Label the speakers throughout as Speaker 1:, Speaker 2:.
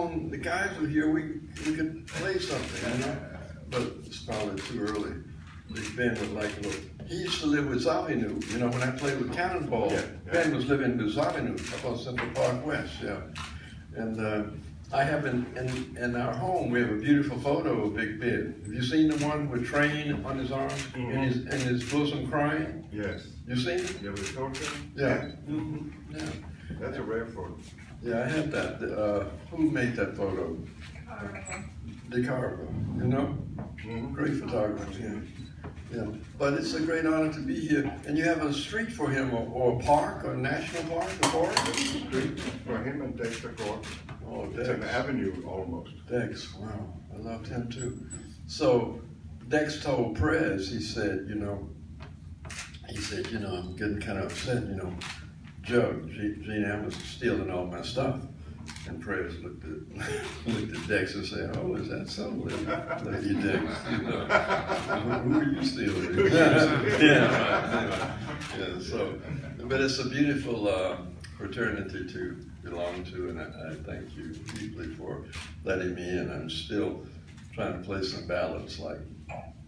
Speaker 1: known the guys were here, we could play something, you know? But it's probably too early. Big Ben would like a little. He used to live with Zavinu, you know, when I played with Cannonball.
Speaker 2: Yeah.
Speaker 1: Ben was living with Zavinu up on Central Park West, yeah. And I have in our home, we have a beautiful photo of Big Ben. Have you seen the one with Train on his arm and his bosom crying?
Speaker 2: Yes.
Speaker 1: You seen it?
Speaker 2: Yeah, with Tolkien?
Speaker 1: Yeah. Yeah.
Speaker 2: That's a rare photo.
Speaker 1: Yeah, I have that. Who made that photo? DeCarlo, you know? Great photographer, yeah. Yeah. But it's a great honor to be here. And you have a street for him, or a park, or a national park, a forest?
Speaker 2: There's a street for him and Dexter Gordon.
Speaker 1: Oh,
Speaker 2: It's an avenue almost.
Speaker 1: Dex, wow, I loved him too. So Dex told Prez, he said, you know, I'm getting kind of upset, you know, Gene Ammons is stealing all my stuff. And Prez looked at Dex and said, oh, is that so, Lady Dex? You know, who are you stealing? Yeah, so, but it's a beautiful fraternity to belong to, and I thank you deeply for letting me in. I'm still trying to play some ballads like,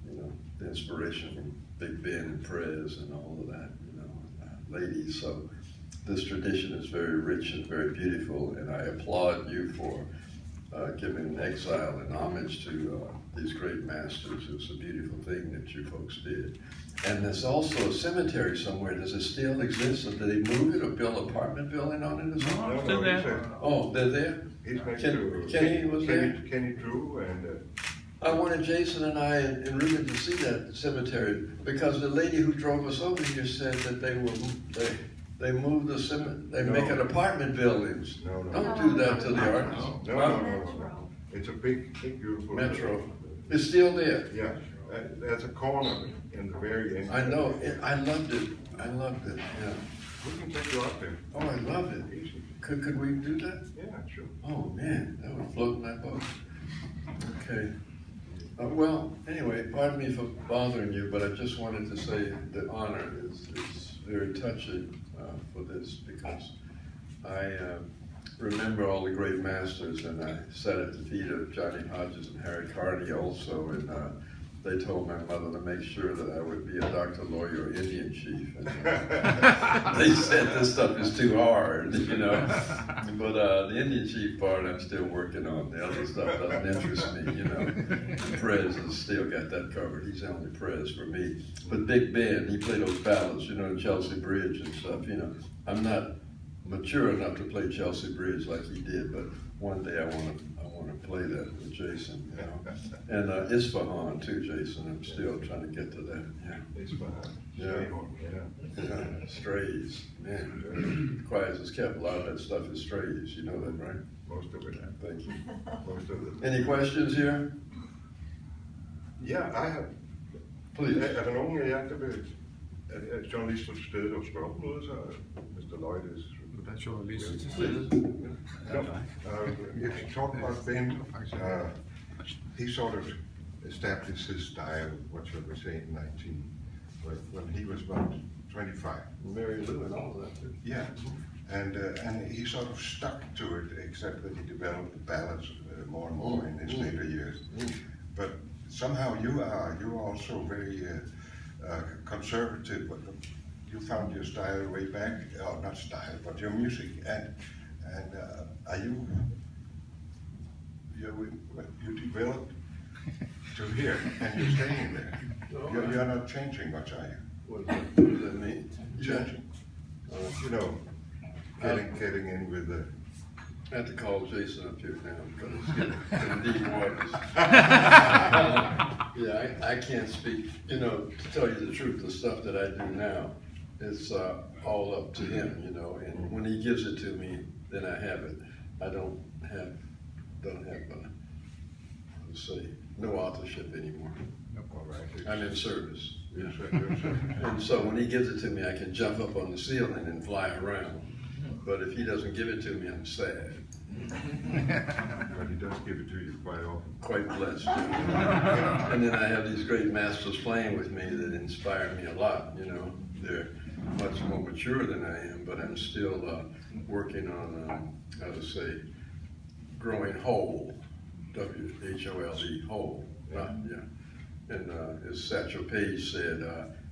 Speaker 1: you know, the inspiration from Big Ben and Prez and all of that, you know, ladies. So this tradition is very rich and very beautiful, and I applaud you for giving exile and homage to these great masters. It's a beautiful thing that you folks did. And there's also a cemetery somewhere. Does it still exist? Or did they move it or build an apartment building on it or something?
Speaker 2: No,
Speaker 3: Still there.
Speaker 1: Oh, they're there?
Speaker 2: He's next to
Speaker 1: Kenny was there?
Speaker 2: Kenny Drew and
Speaker 1: I wanted Jason and I and Ruben to see that cemetery because the lady who drove us over here said that they moved the cemetery. They make it apartment buildings.
Speaker 2: No.
Speaker 1: Don't do that to the artists.
Speaker 2: No. It's a big, beautiful
Speaker 1: Metro. It's still there.
Speaker 2: Yeah, there's a corner in the very end.
Speaker 1: I know. I loved it. Yeah.
Speaker 2: We can take you out there.
Speaker 1: Oh, I love it.
Speaker 2: Easy.
Speaker 1: Could we do that?
Speaker 2: Yeah, sure.
Speaker 1: Oh man, that would float my boat. Okay. Well, anyway, pardon me for bothering you, but I just wanted to say the honor is very touching for this because I remember all the great masters, and I sat at the feet of Johnny Hodges and Harry Carney also, and they told my mother to make sure that I would be a doctor, lawyer, or Indian chief. And, they said this stuff is too hard, you know. But the Indian chief part I'm still working on. The other stuff doesn't interest me, you know. Prez has still got that covered. He's the only Prez for me. But Big Ben, he played those ballads, you know, in Chelsea Bridge and stuff, you know. I'm not mature enough to play Chelsea Bridge like he did, but one day I want to play that with Jason, you know. And Isfahan too, Jason. I'm still trying to get to that. Yeah.
Speaker 2: Isfahan.
Speaker 1: Yeah. Strays. Man, quiet as kept. A lot of that stuff is strays. You know that, right?
Speaker 2: Most of it.
Speaker 1: Thank you.
Speaker 2: Most of it.
Speaker 1: Any questions here?
Speaker 2: Ja, I have.
Speaker 1: Please.
Speaker 2: Er nogen af jer, der vil, er journalister til stede, der vil spørge om noget, så Mr. Lloyd is...
Speaker 3: Der er journalister til stede.
Speaker 2: If you talk about Ben, he sort of established his style, what shall we say, in when he was about 25.
Speaker 1: Mary Lou and all of that too.
Speaker 2: Yeah, and he sort of stuck to it, except that he developed the ballads more and more in his later years. But somehow you are also very conservative. You found your style way back, or not style, but your music, and are you developed to here, and you're staying there. You're not changing much, are you?
Speaker 1: What does that mean?
Speaker 2: Changing. You know, getting in with the...
Speaker 1: I have to call Jason up here now because it's getting deep waters. Yeah, I can't speak. You know, to tell you the truth, the stuff that I do now, it's all up to him, you know, and when he gives it to me, then I have it. I don't have let's say, no authorship anymore.
Speaker 2: All right.
Speaker 1: I'm in service.
Speaker 2: Yes,
Speaker 1: And so when he gives it to me, I can jump up on the ceiling and fly around. But if he doesn't give it to me, I'm sad.
Speaker 2: But he does give it to you quite often.
Speaker 1: Quite blessed. Yeah. And then I have these great masters playing with me that inspire me a lot, you know. They're much more mature than I am, but I'm still working on, how to say, growing whole, W-H-O-L-E, whole, yeah. And as Satchel Paige said,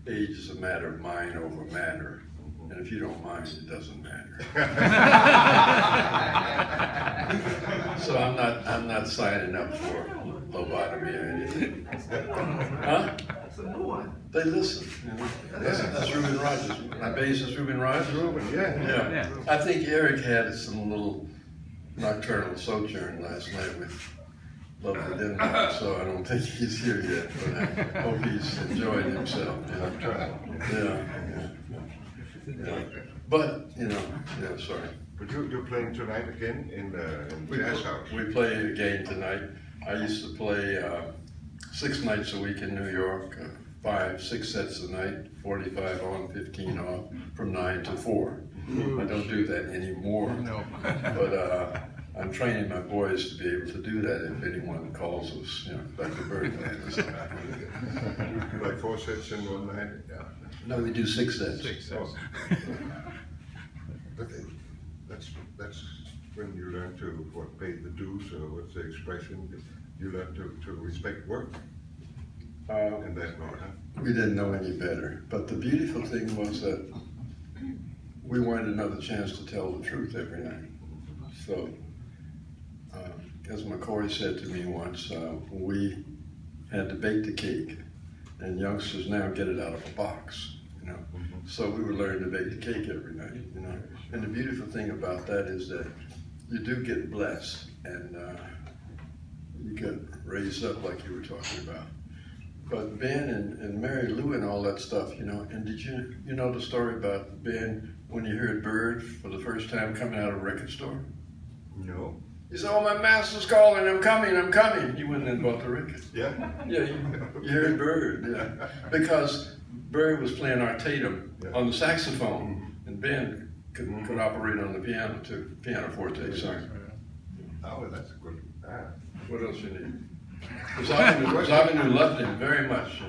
Speaker 1: age is a matter of mind over matter. And if you don't mind, it doesn't matter. So I'm not signing up for lobotomy or anything. Huh? They listen. Listen, that's Reuben Rogers. My bass is Reuben Rogers.
Speaker 2: Reuben, yeah.
Speaker 1: I think Eric had some little nocturnal sojourn last night with lovely Denmark, so I don't think he's here yet, but I hope he's enjoying himself. Yeah. But, sorry.
Speaker 2: But you're playing tonight again in Jazz House?
Speaker 1: We play again tonight. I used to play 6 nights a week in New York, 5-6 sets a night, 45 on, 15 off, from 9 to 4. I don't do that anymore. No. But I'm training my boys to be able to do that if anyone calls us, like the Birdland or something.
Speaker 2: Like 4 sets in one night?
Speaker 1: Yeah. No, we do 6 sets.
Speaker 3: 6 sets.
Speaker 2: Oh. That's when you learn to pay the dues, or what's the expression? You learn to respect work. And that way, huh?
Speaker 1: We didn't know any better. But the beautiful thing was that we wanted another chance to tell the truth every night. So, as McCoy said to me once, we had to bake the cake, and youngsters now get it out of a box. So we were learning to bake the cake every night, And the beautiful thing about that is that you do get blessed, and you get raised up like you were talking about. But Ben and Mary Lou and all that stuff, and did you know the story about Ben when you heard Bird for the first time coming out of a record store?
Speaker 2: No.
Speaker 1: He said, "Oh, my master's calling, I'm coming. He went and bought the record.
Speaker 2: Yeah?
Speaker 1: Yeah, you heard Bird, yeah. Because Bird was playing Artatum on the saxophone, and Ben could operate on the piano too, pianoforte, sorry.
Speaker 2: Oh, that's a good.
Speaker 1: What else you need? Zavinu loved him very much,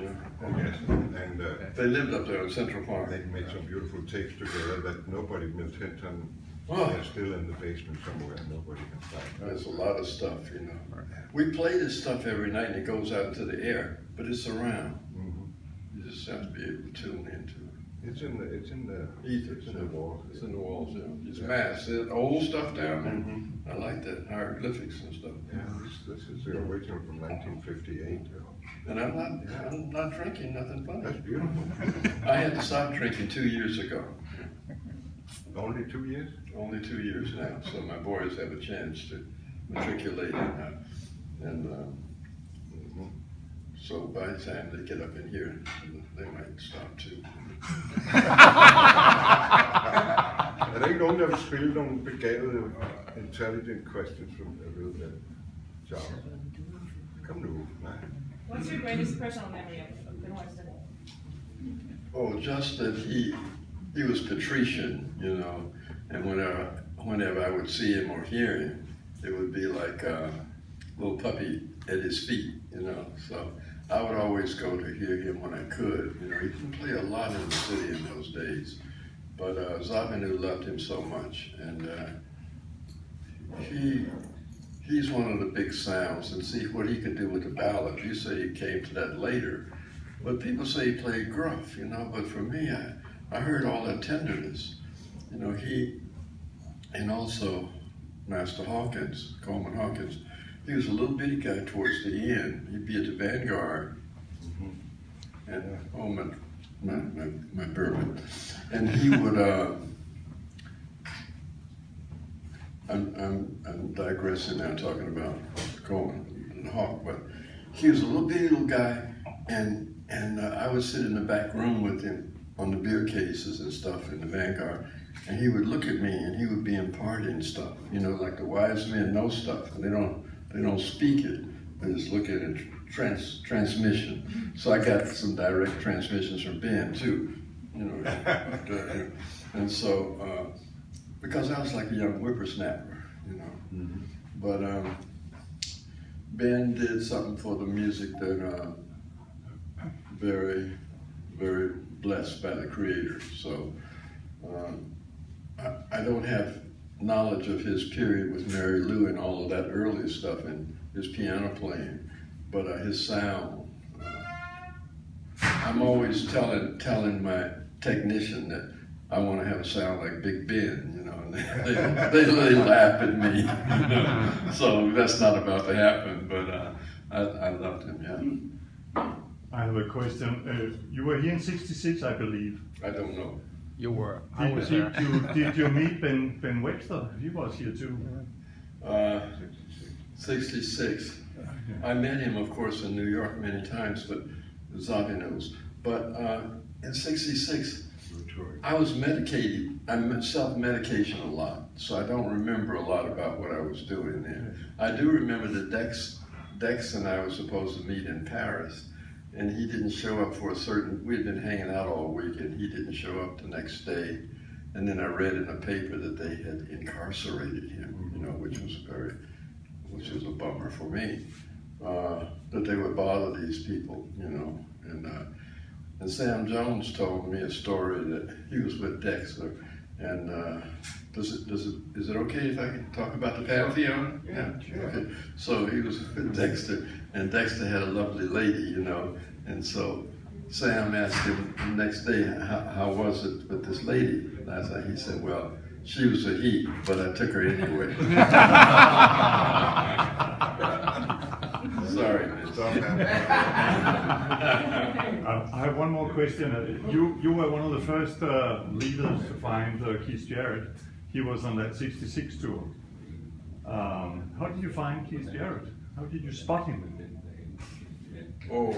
Speaker 2: Oh, yes, and
Speaker 1: They lived up there on Central Park.
Speaker 2: they made some beautiful tapes together that nobody will hit on.
Speaker 1: Oh.
Speaker 2: They're still in the basement somewhere, and nobody can find.
Speaker 1: There's a lot of stuff, We play this stuff every night and it goes out into the air, but it's around. You just have to be able to tune into it.
Speaker 2: It's in the
Speaker 1: Ether,
Speaker 2: it's in the walls.
Speaker 1: It's in the walls, yeah. It's mass. There's old stuff down there. I like that, hieroglyphics and stuff.
Speaker 2: Yeah, this is the original from 1958.
Speaker 1: And I'm not drinking nothing funny.
Speaker 2: That's beautiful.
Speaker 1: I had to stop drinking 2 years ago.
Speaker 2: Only 2 years?
Speaker 1: Only 2 years now, so my boys have a chance to matriculate so by the time they get up in here, they might stop too.
Speaker 2: Der ikke nogen, der vil spille nogle begavede intelligent questions from John? Come nu.
Speaker 4: What's your greatest personal memory of Ben Webster?
Speaker 1: Oh, just that he was patrician, and whenever I would see him or hear him, it would be like a little puppy at his feet, So I would always go to hear him when I could. He didn't play a lot in the city in those days, but Zavinu loved him so much, and he's one of the big sounds. And see what he could do with the ballad. You say he came to that later, but people say he played gruff, But for me, I heard all that tenderness, and also Master Hawkins, Coleman Hawkins. He was a little bitty guy towards the end. He'd be at the vanguard, and my bourbon, and he would. I'm digressing now, talking about Coleman and Hawk, but he was a little bitty little guy, and I would sit in the back room with him on the beer cases and stuff in the vanguard. And he would look at me and he would be imparting stuff, like the wise men know stuff, and they don't speak it, they just look at it, transmission. So I got some direct transmissions from Ben too, and so, because I was like a young whippersnapper, But Ben did something for the music that very, very blessed by the Creator. So I don't have knowledge of his period with Mary Lou and all of that early stuff and his piano playing, but his sound. I'm always telling my technician that I want to have a sound like Big Ben, you know, and they laugh at me, you know? So that's not about to happen, but I loved him, yeah.
Speaker 5: I have a question. You were here in '66, I believe.
Speaker 1: I don't know.
Speaker 3: You were. I was there.
Speaker 5: Did you meet Ben Webster? He was here too.
Speaker 1: 66. I met him, of course, in New York many times, but Zavi knows. But in '66, I was medicated. I'm self-medication a lot, so I don't remember a lot about what I was doing there. I do remember that Dex and I were supposed to meet in Paris, and he didn't show up for we had been hanging out all week, and he didn't show up the next day. And then I read in a paper that they had incarcerated him, you know, which was a bummer for me, that they would bother these people, you know. And Sam Jones told me a story that he was with Dexter, and is it okay if I can talk about the Pantheon? Yeah. Okay. So he was with Dexter, and Dexter had a lovely lady, you know, and so Sam asked him the next day, how was it with this lady? And he said, well, she was a he, but I took her anyway. Sorry, man.
Speaker 5: I have one more question. You were one of the first leaders to find Keith Jarrett. He was on that '66 tour. How did you find Keith Jarrett? How did you spot him?
Speaker 1: Oh,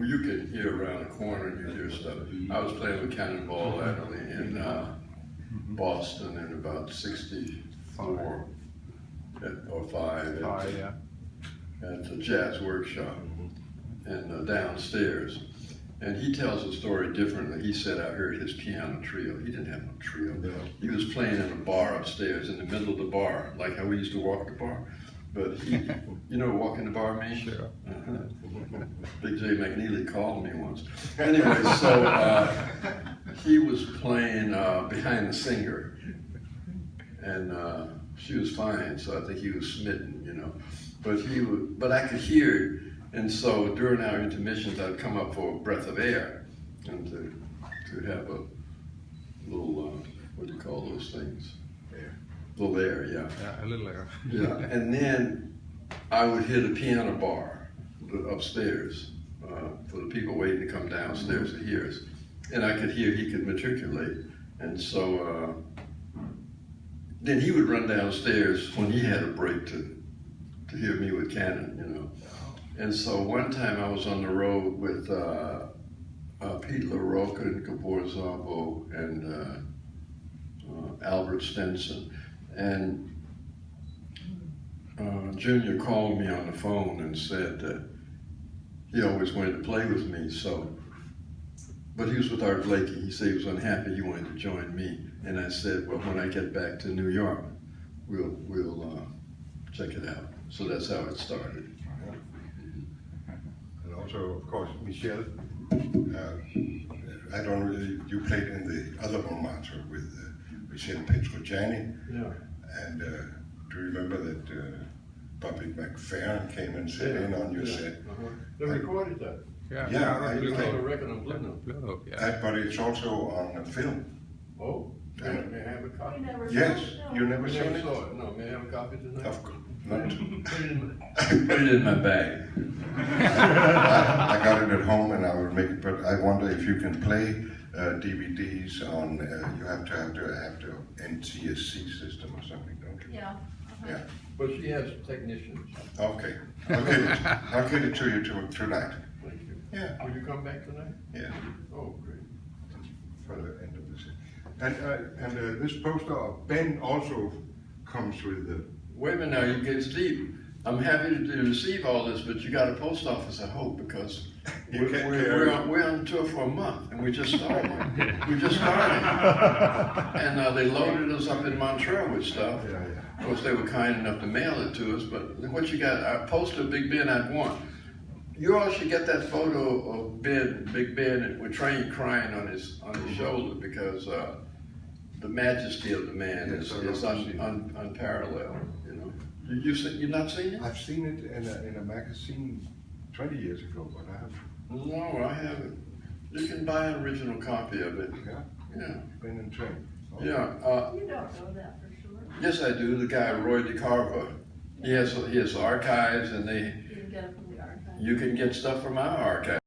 Speaker 1: you could hear around the corner and you hear stuff. I was playing with Cannonball Adderley in Boston in about '64 or 5 at the Jazz Workshop and downstairs. And he tells the story differently. He said, I heard his piano trio. He didn't have no trio. No. He was playing in a bar upstairs in the middle of the bar, like how we used to walk the bar. But he, you know what walking the bar means?
Speaker 3: Sure.
Speaker 1: Big J McNeely called me once. Anyway, so he was playing behind the singer. And she was fine, so I think he was smitten, you know. But I could hear it. And so during our intermissions, I'd come up for a breath of air and to have a little, what do you call those things?
Speaker 2: Air.
Speaker 1: Little air, yeah.
Speaker 3: Yeah, a little air.
Speaker 1: Yeah, and then I would hit a piano bar upstairs for the people waiting to come downstairs to hear us. And I could hear he could matriculate. And so then he would run downstairs when he had a break to hear me with Cannon, you know. And so one time I was on the road with Pete LaRocca and Gabor Szabo and Albert Stenson. And Junior called me on the phone and said that he always wanted to play with me, but he was with Art Blakey. He said he was unhappy, he wanted to join me. And I said, well, when I get back to New York, we'll check it out. So that's how it started.
Speaker 2: And also, of course, Michel, I don't really, you played in the other Montmartre with Michel Petrogiani.
Speaker 1: Yeah.
Speaker 2: And do you remember that Bobby McFerrin came and sat in on your set?
Speaker 1: They recorded that.
Speaker 2: Yeah,
Speaker 1: I
Speaker 2: I
Speaker 1: used
Speaker 2: think-
Speaker 1: a record on Blue Note.
Speaker 3: Blue Note, yeah.
Speaker 2: But it's also on film.
Speaker 1: Oh, may I have a copy?
Speaker 2: Yes, you never
Speaker 1: We
Speaker 2: seen
Speaker 1: never
Speaker 2: it?
Speaker 1: saw it. No, may I have a copy tonight?
Speaker 2: Of course not.
Speaker 1: Put it in my bag.
Speaker 2: I got it at home and I will make it, but I wonder if you can play DVDs on, you have to have the NTSC system or something, don't you?
Speaker 4: Yeah.
Speaker 2: Yeah,
Speaker 1: But she has technicians.
Speaker 2: okay. I'll get it to you tonight.
Speaker 1: Thank you.
Speaker 2: Yeah.
Speaker 1: Will you come back tonight?
Speaker 2: Yeah,
Speaker 1: Oh, great.
Speaker 2: for the end of the set. And this poster of Ben also comes with the,
Speaker 1: Wait a minute now, it gets deep. I'm happy to receive all this, but you got a post office, I hope, because
Speaker 2: You can't carry it.
Speaker 1: we're on tour for a month, and we just started. And they loaded us up in Montreal with stuff.
Speaker 2: yeah.
Speaker 1: Of course, they were kind enough to mail it to us, but what you got, a poster of Big Ben I'd want. You all should get that photo of Big Ben with Train crying on his shoulder, because the majesty of the man
Speaker 2: Yes, I
Speaker 1: is
Speaker 2: love to see
Speaker 1: unparalleled, you know. You've not seen it?
Speaker 2: I've seen it in a magazine 20 years ago, but I haven't.
Speaker 1: No, I haven't. You can buy an original copy of it.
Speaker 2: Yeah,
Speaker 1: Yeah,
Speaker 2: been in train.
Speaker 1: yeah.
Speaker 6: You don't know that for sure.
Speaker 1: Yes, I do. The guy Roy DeCarver. He has archives, and
Speaker 6: You can get it from the archive.
Speaker 1: you can get stuff from our archive.